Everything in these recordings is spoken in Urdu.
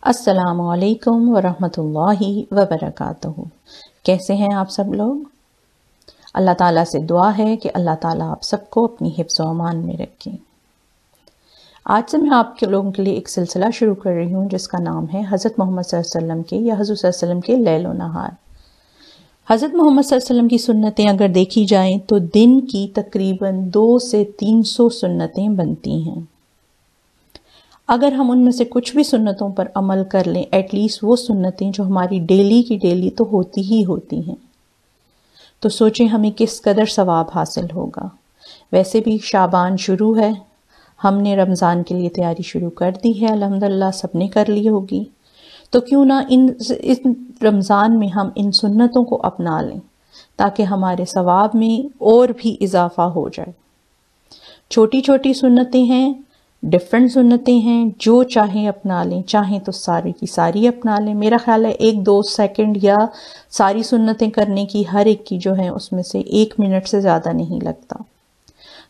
السلام علیکم ورحمۃ اللہ وبرکاتہ۔ کیسے ہیں آپ سب لوگ؟ اللہ تعالیٰ سے دعا ہے کہ اللہ تعالیٰ آپ سب کو اپنی حفظ و امان میں رکھیں۔ آج سے میں آپ کے لوگوں کے لیے ایک سلسلہ شروع کر رہی ہوں جس کا نام ہے حضرت محمد صلی اللہ علیہ وسلم کے یا حضور صلی اللہ علیہ وسلم کے لیل و نہار۔ حضرت محمد صلی اللہ علیہ وسلم کی سنتیں اگر دیکھی جائیں تو دن کی تقریباً 200 سے 300 سنتیں بنتی ہیں۔ اگر ہم ان میں سے کچھ بھی سنتوں پر عمل کر لیں، ایٹ لیسٹ وہ سنتیں جو ہماری ڈیلی کی ڈیلی تو ہوتی ہی ہوتی ہیں، تو سوچیں ہمیں کس قدر ثواب حاصل ہوگا۔ ویسے بھی شعبان شروع ہے، ہم نے رمضان کے لیے تیاری شروع کر دی ہے، الحمدللہ سب نے کر لی ہوگی، تو کیوں نہ ان رمضان میں ہم ان سنتوں کو اپنا لیں تاکہ ہمارے ثواب میں اور بھی اضافہ ہو جائے۔ چھوٹی چھوٹی سنتیں ہیں، ڈیفرنٹ سنتیں ہیں، جو چاہیں اپنا لیں، چاہیں تو ساری کی ساری اپنا لیں۔ میرا خیال ہے 1-2 سیکنڈ یا ساری سنتیں کرنے کی ہر ایک کی جو ہے اس میں سے 1 منٹ سے زیادہ نہیں لگتا۔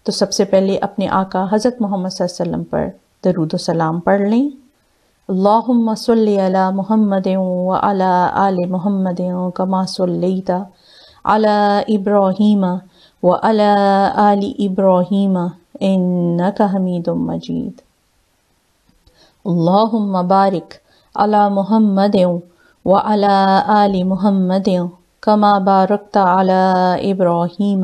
تو سب سے پہلے اپنے آقا حضرت محمد صلی اللہ علیہ وسلم پر درود و سلام پڑھ لیں۔ اللہم صلی علی محمد وعلی آل محمد کما صلیت علی ابراہیم وعلی آل ابراہیم انک حمید مجید۔ اللہم بارک علی محمد وعلی آل محمد کما بارکت علی ابراہیم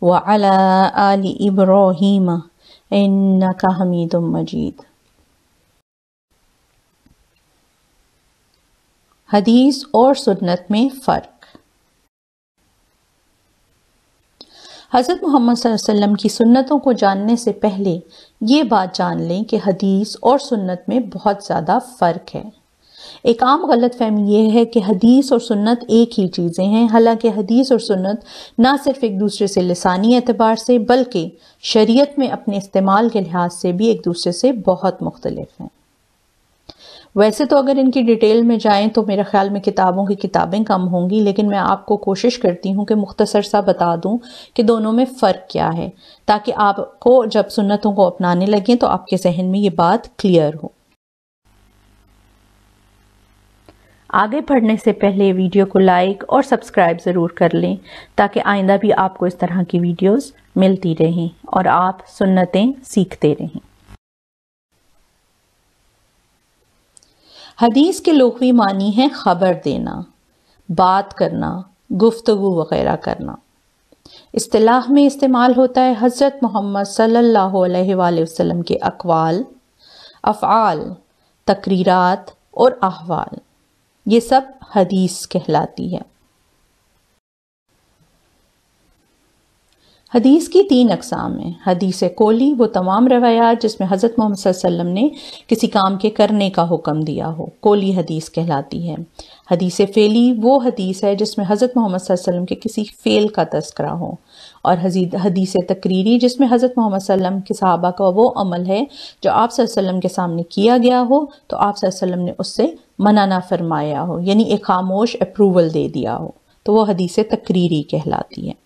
وعلی آل ابراہیم انک حمید مجید۔ حدیث اور سنت میں فرق۔ حضرت محمد صلی اللہ علیہ وسلم کی سنتوں کو جاننے سے پہلے یہ بات جان لیں کہ حدیث اور سنت میں بہت زیادہ فرق ہے۔ ایک عام غلط فہمی یہ ہے کہ حدیث اور سنت ایک ہی چیزیں ہیں، حالانکہ حدیث اور سنت نہ صرف ایک دوسرے سے لسانی اعتبار سے بلکہ شریعت میں اپنے استعمال کے لحاظ سے بھی ایک دوسرے سے بہت مختلف ہیں۔ ویسے تو اگر ان کی ڈیٹیل میں جائیں تو میرے خیال میں کتابوں کی کتابیں کم ہوں گی، لیکن میں آپ کو کوشش کرتی ہوں کہ مختصر سا بتا دوں کہ دونوں میں فرق کیا ہے، تاکہ آپ کو جب سنتوں کو اپنانے لگیں تو آپ کے ذہن میں یہ بات کلیئر ہو۔ آگے پڑھنے سے پہلے ویڈیو کو لائک اور سبسکرائب ضرور کر لیں تاکہ آئندہ بھی آپ کو اس طرح کی ویڈیوز ملتی رہیں اور آپ سنتیں سیکھتے رہیں۔ حدیث کے لغوی معنی ہے خبر دینا، بات کرنا، گفتگو وغیرہ کرنا۔ اصطلاح میں استعمال ہوتا ہے حضرت محمد صلی اللہ علیہ وآلہ وسلم کے اقوال، افعال، تقریرات اور احوال، یہ سب حدیث کہلاتی ہے۔ حدیث کی 3 اقسام ہیں۔ حدیث قولی وہ تمام روایات جس میں حضرت محمد صلی اللہ علیہ وسلم نے کسی کام کے کرنے کا حکم دیا ہو، قولی حدیث کہلاتی ہے۔ حدیث فعلی وہ حدیث ہے جس میں حضرت محمد صلی اللہ علیہ وسلم کے کسی فعل کا تذکرہ ہو، اور حدیث تقریری جس میں حضرت محمد صلی اللہ علیہ وسلم کے صحابہ کا وہ عمل ہے جو آپ صلی اللہ علیہ وسلم کے سامنے کیا گیا ہو تو آپ صلی اللہ علیہ وسلم نے اس سے منع نہ فرمایا ہو، یعنی ایک خاموش اپروول دے دیا ہو، تو وہ حدیث تقریری کہلاتی ہے۔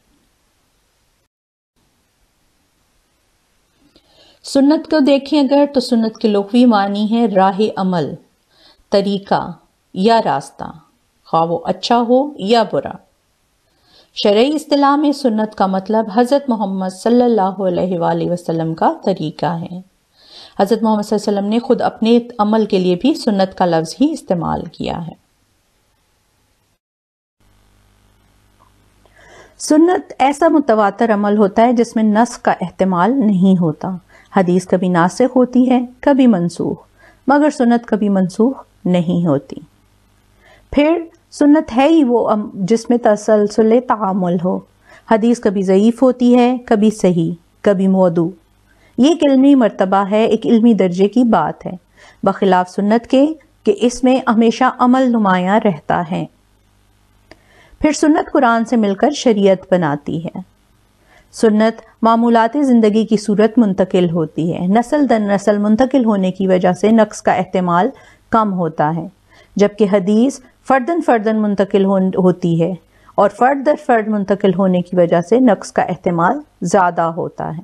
سنت کو دیکھیں اگر تو سنت کے لغوی معنی ہے راہ عمل، طریقہ یا راستہ، خواہ وہ اچھا ہو یا برا۔ شرعی اصطلاح میں سنت کا مطلب حضرت محمد صلی اللہ علیہ وآلہ وسلم کا طریقہ ہے۔ حضرت محمد صلی اللہ علیہ وسلم نے خود اپنے عمل کے لیے بھی سنت کا لفظ ہی استعمال کیا ہے۔ سنت ایسا متواتر عمل ہوتا ہے جس میں نسخ کا احتمال نہیں ہوتا۔ حدیث کبھی ناسخ ہوتی ہے، کبھی منسوخ، مگر سنت کبھی منسوخ نہیں ہوتی۔ پھر سنت ہے ہی وہ جس میں تسلسل تعامل ہو۔ حدیث کبھی ضعیف ہوتی ہے، کبھی صحیح، کبھی موضوع۔ یہ ایک علمی مرتبہ ہے، ایک علمی درجے کی بات ہے، بخلاف سنت کے کہ اس میں ہمیشہ عمل نمایاں رہتا ہے۔ پھر سنت قرآن سے مل کر شریعت بناتی ہے۔ سنت معمولات زندگی کی صورت منتقل ہوتی ہے، نسل در نسل منتقل ہونے کی وجہ سے نقص کا احتمال کم ہوتا ہے، جبکہ حدیث فردن فردن منتقل ہوتی ہے اور فرد در فرد منتقل ہونے کی وجہ سے نقص کا احتمال زیادہ ہوتا ہے۔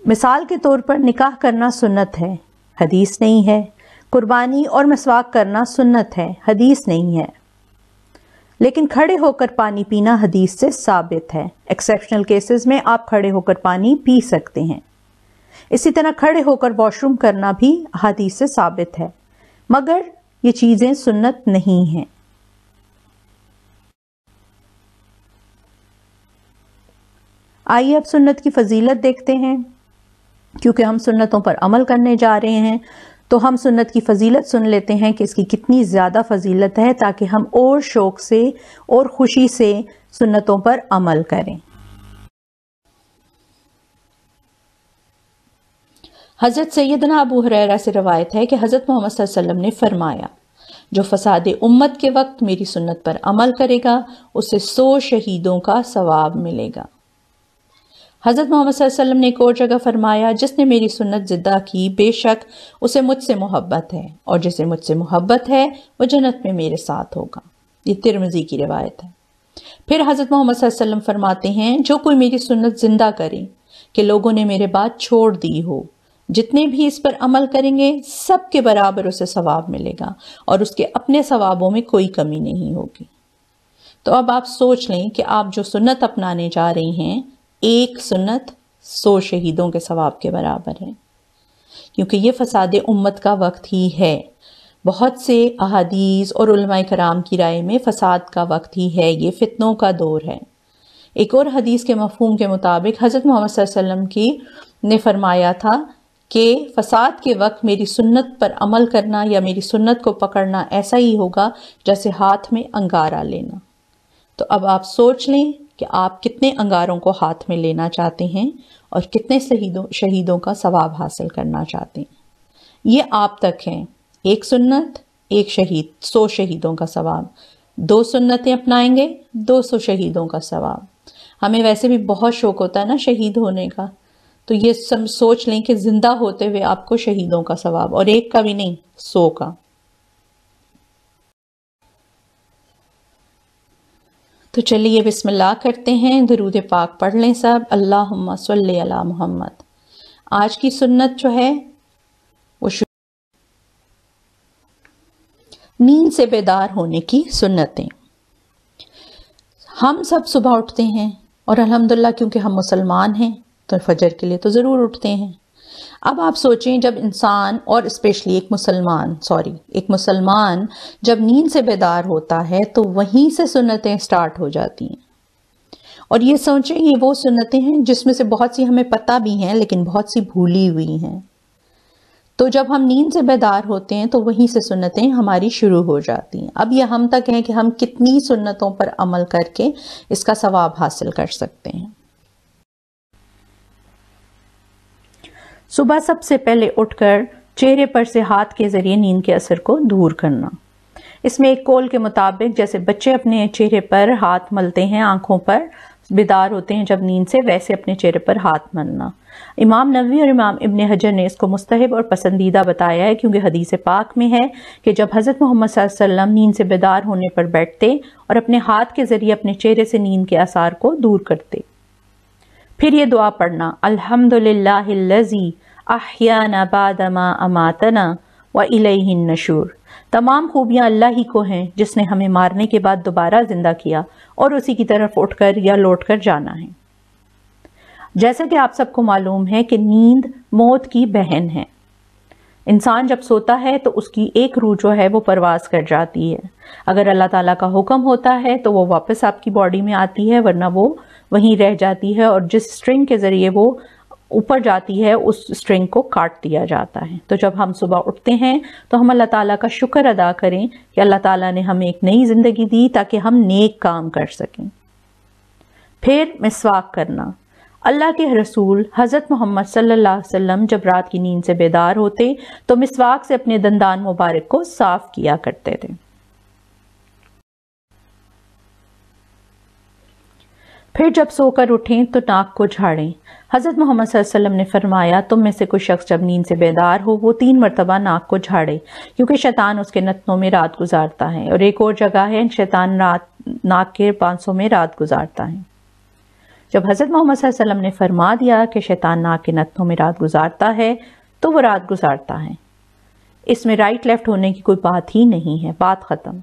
مثال کے طور پر نکاح کرنا سنت ہے، حدیث نہیں ہے، قربانی اور مسواک کرنا سنت ہے، حدیث نہیں ہے، لیکن کھڑے ہو کر پانی پینا حدیث سے ثابت ہے۔ ایکسیپشنل کیسز میں آپ کھڑے ہو کر پانی پی سکتے ہیں۔ اسی طرح کھڑے ہو کر واش روم کرنا بھی حدیث سے ثابت ہے، مگر یہ چیزیں سنت نہیں ہیں۔ آئیے اب سنت کی فضیلت دیکھتے ہیں۔ کیونکہ ہم سنتوں پر عمل کرنے جا رہے ہیں تو ہم سنت کی فضیلت سن لیتے ہیں کہ اس کی کتنی زیادہ فضیلت ہے، تاکہ ہم اور شوق سے اور خوشی سے سنتوں پر عمل کریں۔ حضرت سیدنا ابو ہریرہ سے روایت ہے کہ حضرت محمد صلی اللہ علیہ وسلم نے فرمایا، جو فساد امت کے وقت میری سنت پر عمل کرے گا اسے 100 شہیدوں کا ثواب ملے گا۔ حضرت محمد صلی اللہ علیہ وسلم نے ایک اور جگہ فرمایا، جس نے میری سنت زندہ کی بے شک اسے مجھ سے محبت ہے، اور جسے مجھ سے محبت ہے وہ جنت میں میرے ساتھ ہوگا۔ یہ ترمذی کی روایت ہے۔ پھر حضرت محمد صلی اللہ علیہ وسلم فرماتے ہیں، جو کوئی میری سنت زندہ کرے کہ لوگوں نے میرے بات چھوڑ دی ہو، جتنے بھی اس پر عمل کریں گے سب کے برابر اسے ثواب ملے گا، اور اس کے اپنے ثوابوں میں کوئی کمی نہیں ہوگی۔ تو اب آپ سوچ لیں کہ آپ جو سنت اپنانے جا رہی ہیں، ایک سنت 100 شہیدوں کے ثواب کے برابر ہے، کیونکہ یہ فساد امت کا وقت ہی ہے۔ بہت سے احادیث اور علماء کرام کی رائے میں فساد کا وقت ہی ہے، یہ فتنوں کا دور ہے۔ ایک اور حدیث کے مفہوم کے مطابق حضرت محمد صلی اللہ علیہ وسلم نے فرمایا تھا کہ فساد کے وقت میری سنت پر عمل کرنا یا میری سنت کو پکڑنا ایسا ہی ہوگا جیسے ہاتھ میں انگارہ لینا۔ تو اب آپ سوچ لیں کہ آپ کتنے انگاروں کو ہاتھ میں لینا چاہتے ہیں اور کتنے شہیدوں کا ثواب حاصل کرنا چاہتے ہیں۔ یہ آپ تک ہیں، ایک سنت، ایک شہید، 100 شہیدوں کا ثواب، 2 سنتیں اپنائیں گے 200 شہیدوں کا ثواب۔ ہمیں ویسے بھی بہت شوق ہوتا ہے نا شہید ہونے کا، تو یہ سب سوچ لیں کہ زندہ ہوتے ہوئے آپ کو شہیدوں کا ثواب، اور ایک کا بھی نہیں، 100 کا۔ تو چلیے بسم اللہ کرتے ہیں، درود پاک پڑھ لیں سب۔ اللہم صلی علی محمد۔ آج کی سنت جو ہے وہ نیند سے بیدار ہونے کی سنتیں۔ ہم سب صبح اٹھتے ہیں، اور الحمدللہ کیونکہ ہم مسلمان ہیں تو فجر کے لیے تو ضرور اٹھتے ہیں۔ اب آپ سوچیں، جب انسان، اور اسپیشلی ایک مسلمان جب نیند سے بیدار ہوتا ہے تو وہیں سے سنتیں سٹارٹ ہو جاتی ہیں۔ اور یہ سوچیں، یہ وہ سنتیں ہیں جس میں سے بہت سی ہمیں پتہ بھی ہیں لیکن بہت سی بھولی ہوئی ہیں۔ تو جب ہم نیند سے بیدار ہوتے ہیں تو وہیں سے سنتیں ہماری شروع ہو جاتی ہیں۔ اب یہ ہم تک ہیں کہ ہم کتنی سنتوں پر عمل کر کے اس کا ثواب حاصل کر سکتے ہیں۔ صبح سب سے پہلے اٹھ کر چہرے پر سے ہاتھ کے ذریعے نیند کے اثر کو دور کرنا۔ اس میں ایک قول کے مطابق جیسے بچے اپنے چہرے پر ہاتھ ملتے ہیں آنکھوں پر بیدار ہوتے ہیں جب نیند سے، ویسے اپنے چہرے پر ہاتھ ملنا۔ امام نووی اور امام ابن حجر نے اس کو مستحب اور پسندیدہ بتایا ہے، کیونکہ حدیث پاک میں ہے کہ جب حضرت محمد صلی اللہ علیہ وسلم نیند سے بیدار ہونے پر بیٹھتے اور اپنے ہاتھ کے ذریعے اپنے چہرے سے نیند کے آثار کو دور کرتے۔ پھر یہ دعا پڑھنا، الحمدللہ الذی احیانا بعد ما اماتنا والیہ النشور۔ تمام خوبیاں اللہ ہی کو ہیں جس نے ہمیں مارنے کے بعد دوبارہ زندہ کیا اور اسی کی طرف اٹھ کر یا لوٹ کر جانا ہے۔ جیسا کہ آپ سب کو معلوم ہے کہ نیند موت کی بہن ہے۔ انسان جب سوتا ہے تو اس کی ایک روح جو ہے وہ پرواز کر جاتی ہے۔ اگر اللہ تعالیٰ کا حکم ہوتا ہے تو وہ واپس آپ کی باڈی میں آتی ہے، ورنہ وہ وہیں رہ جاتی ہے، اور جس سٹرنگ کے ذریعے وہ اوپر جاتی ہے اس سٹرنگ کو کاٹ دیا جاتا ہے۔ تو جب ہم صبح اٹھتے ہیں تو ہم اللہ تعالیٰ کا شکر ادا کریں کہ اللہ تعالیٰ نے ہمیں ایک نئی زندگی دی تاکہ ہم نیک کام کر سکیں۔ پھر مسواک کرنا۔ اللہ کے رسول حضرت محمد صلی اللہ علیہ وسلم جب رات کی نیند سے بیدار ہوتے تو مسواک سے اپنے دندان مبارک کو صاف کیا کرتے تھے۔ پھر جب سو کر اٹھیں تو ناک کو جھاڑیں۔ حضرت محمد صلی اللہ علیہ وسلم نے فرمایا، تم میں سے کوئی شخص جب نیند سے بیدار ہو وہ 3 مرتبہ ناک کو جھاڑے، کیونکہ شیطان اس کے نتنوں میں رات گزارتا ہے، اور ایک اور جگہ ہے شیطان ناک کے 500 میں رات گزارتا ہے۔ جب حضرت محمد صلی اللہ علیہ وسلم نے فرما دیا کہ شیطان ناک کے نتنوں میں رات گزارتا ہے تو وہ رات گزارتا ہے، اس میں رائٹ لیفٹ ہونے کی کوئی بات ہی نہیں ہے، بات ختم۔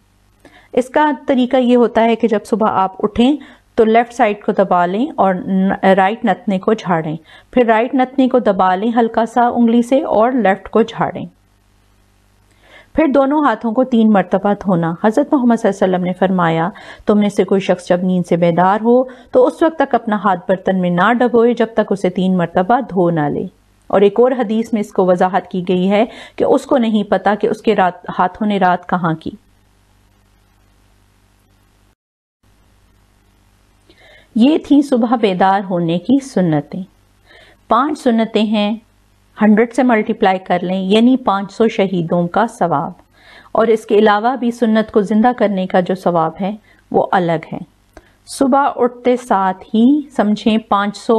اس کا طریقہ یہ ہوتا ہے کہ جب صبح آپ اٹھیں تو لیفٹ سائڈ کو دبا لیں اور رائٹ نتنے کو جھاڑیں، پھر رائٹ نتنے کو دبا لیں ہلکا سا انگلی سے اور لیفٹ کو جھاڑیں، پھر دونوں ہاتھوں کو 3 مرتبہ دھونا۔ حضرت محمد صلی اللہ علیہ وسلم نے فرمایا تم میں سے کوئی شخص جب نیند سے بیدار ہو تو اس وقت تک اپنا ہاتھ برتن میں نہ ڈبوئے جب تک اسے 3 مرتبہ دھو نہ لے۔ اور ایک اور حدیث میں اس کو وضاحت کی گئی ہے کہ اس کو نہیں پتا کہ اس کے ہاتھوں نے رات کہاں کی۔ یہ تھی صبح بیدار ہونے کی سنتیں۔ 5 سنتیں ہیں، 100 سے ملٹیپلائی کر لیں یعنی 500 شہیدوں کا ثواب، اور اس کے علاوہ بھی سنت کو زندہ کرنے کا جو ثواب ہے وہ الگ ہے۔ صبح اٹھتے ساتھ ہی سمجھیں 500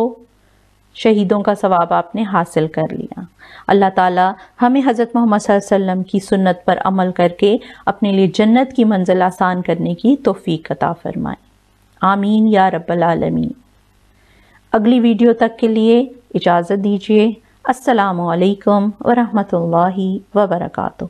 شہیدوں کا ثواب آپ نے حاصل کر لیا۔ اللہ تعالی ہمیں حضرت محمد صلی اللہ علیہ وسلم کی سنت پر عمل کر کے اپنے لیے جنت کی منزل آسان کرنے کی توفیق عطا فرمائے، آمین یا رب العالمین۔ اگلی ویڈیو تک کے لیے اجازت دیجیے۔ السلام علیکم ورحمۃ اللہ وبرکاتہ۔